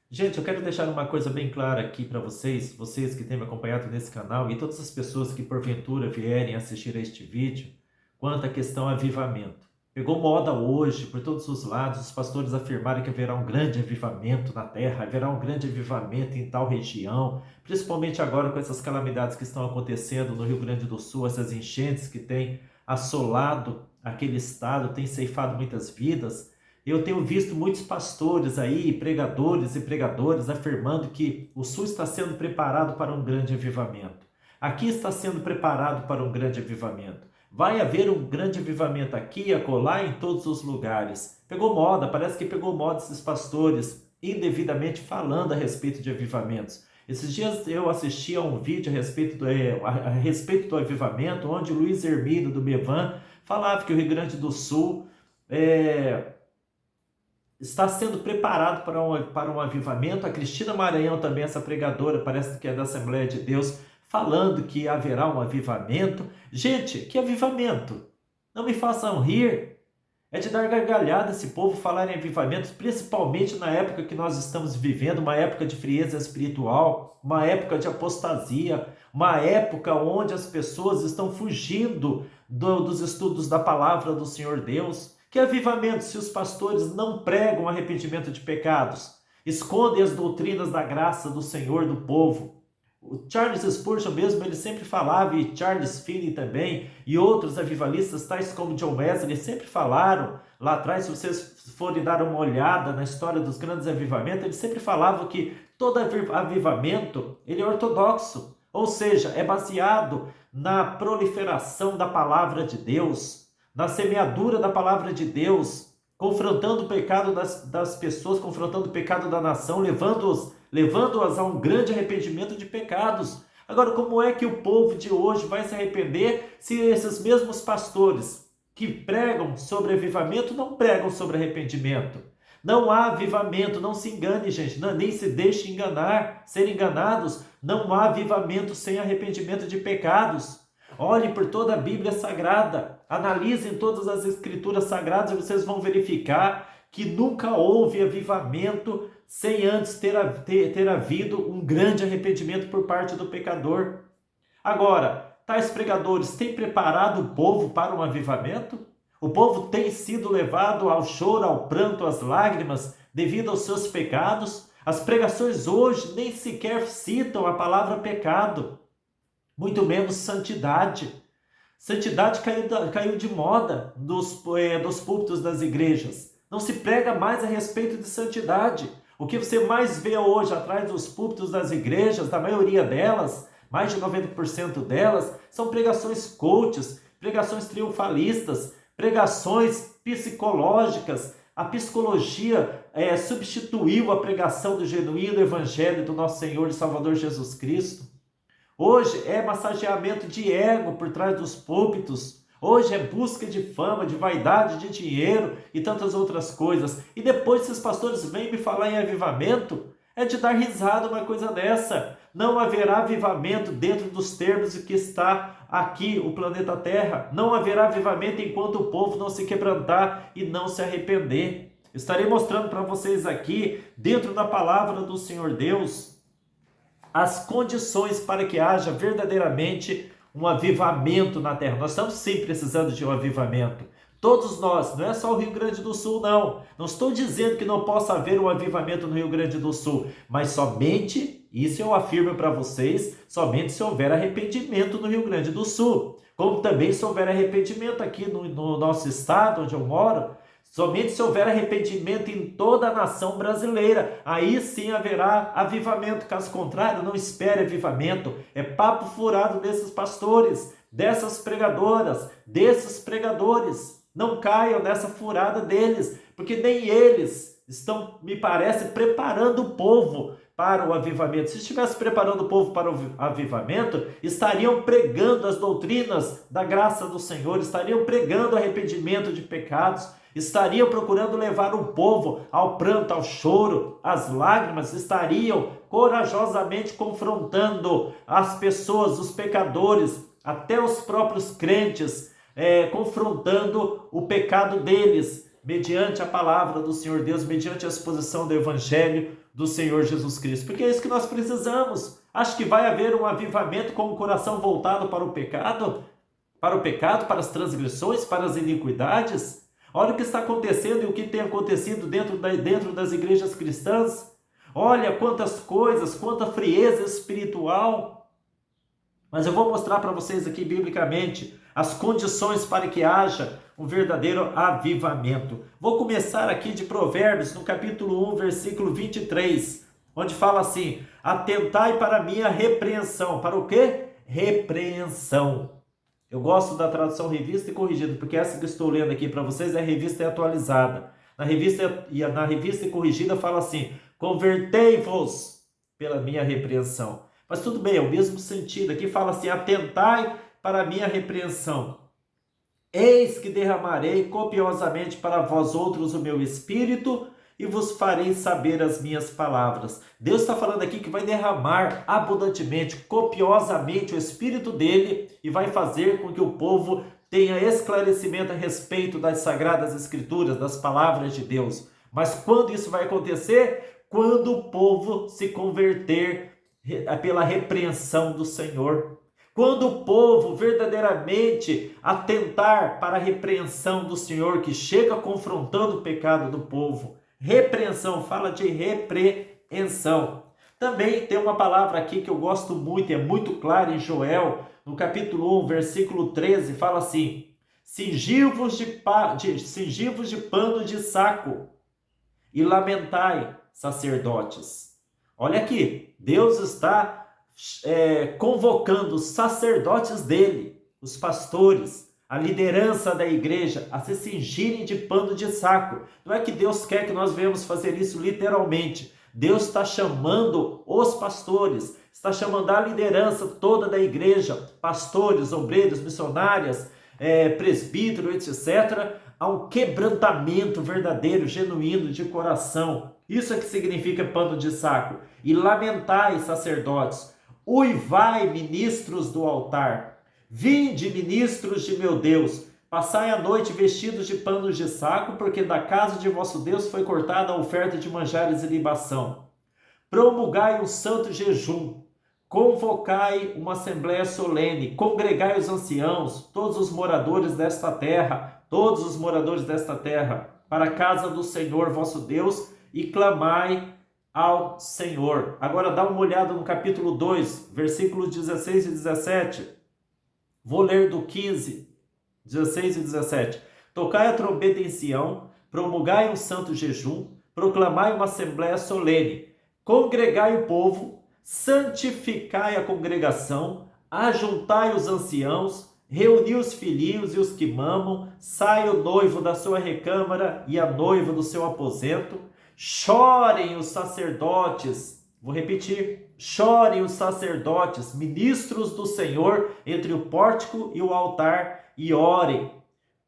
Gente, eu quero deixar uma coisa bem clara aqui para vocês, vocês que têm me acompanhado nesse canal e todas as pessoas que porventura vierem assistir a este vídeo, quanto à questão avivamento. Pegou moda hoje, por todos os lados, os pastores afirmaram que haverá um grande avivamento na terra, haverá um grande avivamento em tal região, principalmente agora com essas calamidades que estão acontecendo no Rio Grande do Sul, essas enchentes que têm assolado aquele estado, têm ceifado muitas vidas. Eu tenho visto muitos pastores aí, pregadores e pregadoras afirmando que o Sul está sendo preparado para um grande avivamento. Aqui está sendo preparado para um grande avivamento. Vai haver um grande avivamento aqui, acolá, em todos os lugares. Pegou moda, parece que pegou moda esses pastores indevidamente falando a respeito de avivamentos. Esses dias eu assisti a um vídeo a respeito do avivamento, onde o Luiz Hermínio do Mevan falava que o Rio Grande do Sul é, está sendo preparado para um avivamento. A Cristina Maranhão também, essa pregadora, parece que é da Assembleia de Deus, falando que haverá um avivamento. Gente, que avivamento? Não me façam rir. É de dar gargalhada esse povo falar em avivamentos, principalmente na época que nós estamos vivendo, uma época de frieza espiritual, uma época de apostasia, uma época onde as pessoas estão fugindo dos estudos da palavra do Senhor Deus. Que avivamento se os pastores não pregam arrependimento de pecados, escondem as doutrinas da graça do Senhor do povo? O Charles Spurgeon mesmo, ele sempre falava, e Charles Finney também, e outros avivalistas, tais como John Wesley, sempre falaram, lá atrás, se vocês forem dar uma olhada na história dos grandes avivamentos, eles sempre falavam que todo avivamento, ele é ortodoxo, ou seja, é baseado na proliferação da palavra de Deus, na semeadura da palavra de Deus, confrontando o pecado das pessoas, confrontando o pecado da nação, levando-as a um grande arrependimento de pecados. Agora, como é que o povo de hoje vai se arrepender se esses mesmos pastores que pregam sobre avivamento não pregam sobre arrependimento? Não há avivamento, não se engane, gente, nem se deixe enganar, ser enganados. Não há avivamento sem arrependimento de pecados. Olhem por toda a Bíblia Sagrada, analisem todas as Escrituras Sagradas e vocês vão verificar que nunca houve avivamento sem antes ter havido um grande arrependimento por parte do pecador. Agora, tais pregadores têm preparado o povo para um avivamento? O povo tem sido levado ao choro, ao pranto, às lágrimas, devido aos seus pecados? As pregações hoje nem sequer citam a palavra pecado, muito menos santidade. Santidade caiu de moda dos púlpitos das igrejas. Não se prega mais a respeito de santidade. O que você mais vê hoje atrás dos púlpitos das igrejas, da maioria delas, mais de 90% delas, são pregações coaches, pregações triunfalistas, pregações psicológicas. A psicologia substituiu a pregação do genuíno evangelho do nosso Senhor e Salvador Jesus Cristo. Hoje é massageamento de ego por trás dos púlpitos. Hoje é busca de fama, de vaidade, de dinheiro e tantas outras coisas. E depois esses pastores vêm me falar em avivamento? É de dar risada uma coisa dessa. Não haverá avivamento dentro dos termos que está aqui o planeta Terra. Não haverá avivamento enquanto o povo não se quebrantar e não se arrepender. Estarei mostrando para vocês aqui, dentro da palavra do Senhor Deus, as condições para que haja verdadeiramente um avivamento na terra. Nós estamos sim precisando de um avivamento. Todos nós, não é só o Rio Grande do Sul, não. Não estou dizendo que não possa haver um avivamento no Rio Grande do Sul, mas somente, isso eu afirmo para vocês, somente se houver arrependimento no Rio Grande do Sul. Como também se houver arrependimento aqui no nosso estado, onde eu moro, somente se houver arrependimento em toda a nação brasileira, aí sim haverá avivamento. Caso contrário, não espere avivamento. É papo furado desses pastores, dessas pregadoras, desses pregadores. Não caiam nessa furada deles, porque nem eles estão, me parece, preparando o povo para o avivamento. Se estivesse preparando o povo para o avivamento, estariam pregando as doutrinas da graça do Senhor, estariam pregando arrependimento de pecados, estariam procurando levar o povo ao pranto, ao choro, às lágrimas, estariam corajosamente confrontando as pessoas, os pecadores, até os próprios crentes, confrontando o pecado deles, mediante a palavra do Senhor Deus, mediante a exposição do Evangelho do Senhor Jesus Cristo. Porque é isso que nós precisamos. Acho que vai haver um avivamento com o coração voltado para o pecado, para as transgressões, para as iniquidades. Olha o que está acontecendo e o que tem acontecido dentro das igrejas cristãs. Olha quantas coisas, quanta frieza espiritual. Mas eu vou mostrar para vocês aqui biblicamente as condições para que haja um verdadeiro avivamento. Vou começar aqui de Provérbios, no capítulo 1, versículo 23, onde fala assim: atentai para a minha repreensão. Para o quê? Repreensão. Eu gosto da tradução revista e corrigida, porque essa que eu estou lendo aqui para vocês é a revista e atualizada. Na revista e corrigida fala assim: convertei-vos pela minha repreensão. Mas tudo bem, é o mesmo sentido. Aqui fala assim: atentai para a minha repreensão. Eis que derramarei copiosamente para vós outros o meu espírito e vos farei saber as minhas palavras. Deus está falando aqui que vai derramar abundantemente, copiosamente o espírito dele e vai fazer com que o povo tenha esclarecimento a respeito das sagradas escrituras, das palavras de Deus. Mas quando isso vai acontecer? Quando o povo se converter pela repreensão do Senhor. Quando o povo verdadeiramente atentar para a repreensão do Senhor, que chega confrontando o pecado do povo. Repreensão, fala de repreensão. Também tem uma palavra aqui que eu gosto muito, é muito clara em Joel, no capítulo 1, versículo 13, fala assim: cingivos de pano de saco e lamentai, sacerdotes. Olha aqui, Deus está convocando os sacerdotes dele, os pastores, a liderança da igreja, a se cingirem de pano de saco. Não é que Deus quer que nós venhamos fazer isso literalmente. Deus está chamando os pastores, está chamando a liderança toda da igreja, pastores, obreiros, missionárias, presbíteros, etc., a um quebrantamento verdadeiro, genuíno, de coração. Isso é que significa pano de saco. E lamentai, sacerdotes, uivai, ministros do altar, vinde, ministros de meu Deus, passai a noite vestidos de panos de saco, porque da casa de vosso Deus foi cortada a oferta de manjares e libação. Promulgai um santo jejum, convocai uma assembléia solene, congregai os anciãos, todos os moradores desta terra, para a casa do Senhor vosso Deus, e clamai ao Senhor. Agora dá uma olhada no capítulo 2, versículos 16 e 17. Vou ler do 15, 16 e 17. Tocai a trombeta em Sião, promulgai um santo jejum, proclamai uma assembléia solene, congregai o povo, santificai a congregação, ajuntai os anciãos, reuni os filhinhos e os que mamam, sai o noivo da sua recâmara e a noiva do seu aposento. Chorem os sacerdotes, vou repetir, chorem os sacerdotes, ministros do Senhor, entre o pórtico e o altar, e orem.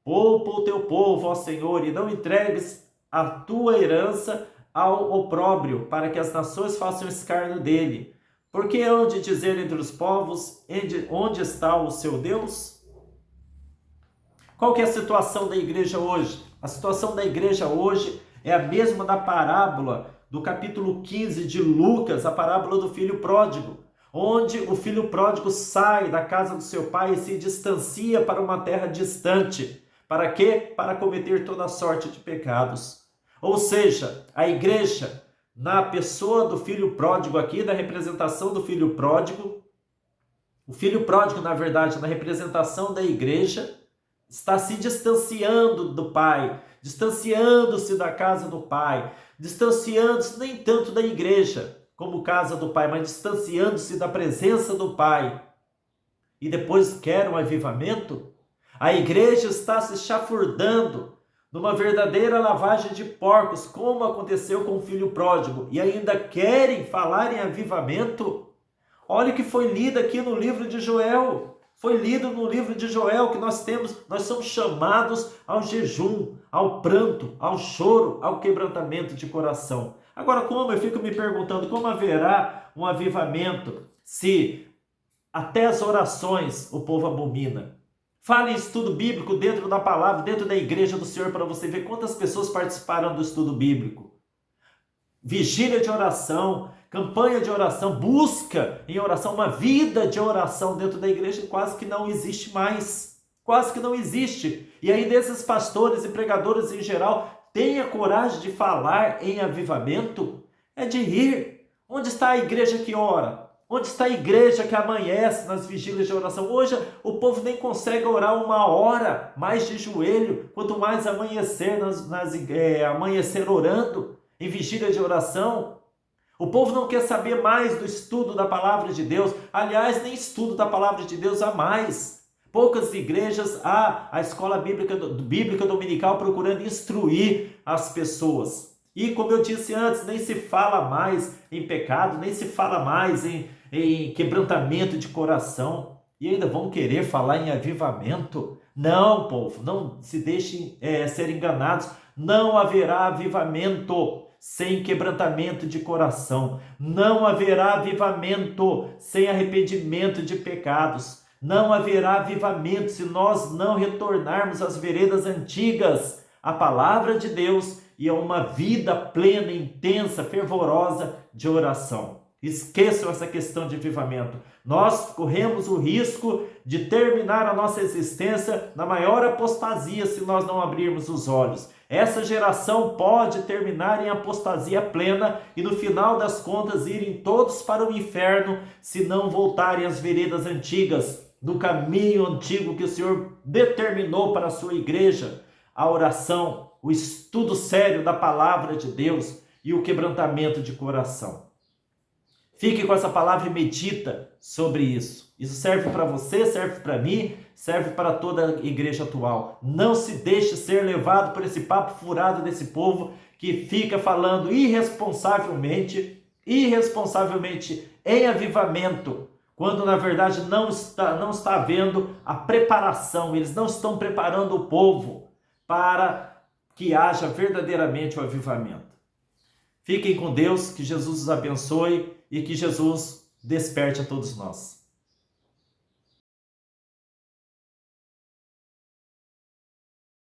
Poupa o teu povo, ó Senhor, e não entregues a tua herança ao opróbrio, para que as nações façam escárnio dele. Porque hão de dizer entre os povos, onde está o seu Deus? Qual que é a situação da igreja hoje? A situação da igreja hoje é a mesma da parábola do capítulo 15 de Lucas, a parábola do filho pródigo, onde o filho pródigo sai da casa do seu pai e se distancia para uma terra distante. Para quê? Para cometer toda sorte de pecados. Ou seja, a igreja, na pessoa do filho pródigo aqui, da representação do filho pródigo, o filho pródigo, na verdade, na representação da igreja, está se distanciando do pai, distanciando-se da casa do pai, distanciando-se nem tanto da igreja como casa do pai, mas distanciando-se da presença do pai. E depois quer um avivamento? A igreja está se chafurdando numa verdadeira lavagem de porcos, como aconteceu com o filho pródigo, e ainda querem falar em avivamento? Olha o que foi lido aqui no livro de Joel. Foi lido no livro de Joel que nós somos chamados ao jejum, ao pranto, ao choro, ao quebrantamento de coração. Agora, eu fico me perguntando, como haverá um avivamento se até as orações o povo abomina? Fale em estudo bíblico dentro da palavra, dentro da igreja do Senhor, para você ver quantas pessoas participaram do estudo bíblico. Vigília de oração, campanha de oração, busca em oração, uma vida de oração dentro da igreja quase que não existe mais. Quase que não existe. E aí desses pastores e pregadores em geral, tenha coragem de falar em avivamento, é de rir. Onde está a igreja que ora? Onde está a igreja que amanhece nas vigílias de oração? Hoje o povo nem consegue orar 1 hora mais de joelho, quanto mais amanhecer, amanhecer orando em vigília de oração. O povo não quer saber mais do estudo da palavra de Deus. Aliás, nem estudo da palavra de Deus há mais. Poucas igrejas há a escola bíblica dominical procurando instruir as pessoas. E como eu disse antes, nem se fala mais em pecado, nem se fala mais em quebrantamento de coração. E ainda vão querer falar em avivamento? Não, povo, não se deixem ser enganados. Não haverá avivamento sem quebrantamento de coração. Não haverá avivamento sem arrependimento de pecados. Não haverá avivamento se nós não retornarmos às veredas antigas, à palavra de Deus e a uma vida plena, intensa, fervorosa de oração. Esqueçam essa questão de avivamento. Nós corremos o risco de terminar a nossa existência na maior apostasia se nós não abrirmos os olhos. Essa geração pode terminar em apostasia plena e no final das contas irem todos para o inferno se não voltarem às veredas antigas, no caminho antigo que o Senhor determinou para a sua igreja, a oração, o estudo sério da palavra de Deus e o quebrantamento de coração. Fique com essa palavra e medita sobre isso. Isso serve para você, serve para mim, serve para toda a igreja atual. Não se deixe ser levado por esse papo furado desse povo que fica falando irresponsavelmente em avivamento, quando na verdade não está havendo a preparação. Eles não estão preparando o povo para que haja verdadeiramente o avivamento. Fiquem com Deus, que Jesus os abençoe e que Jesus desperte a todos nós.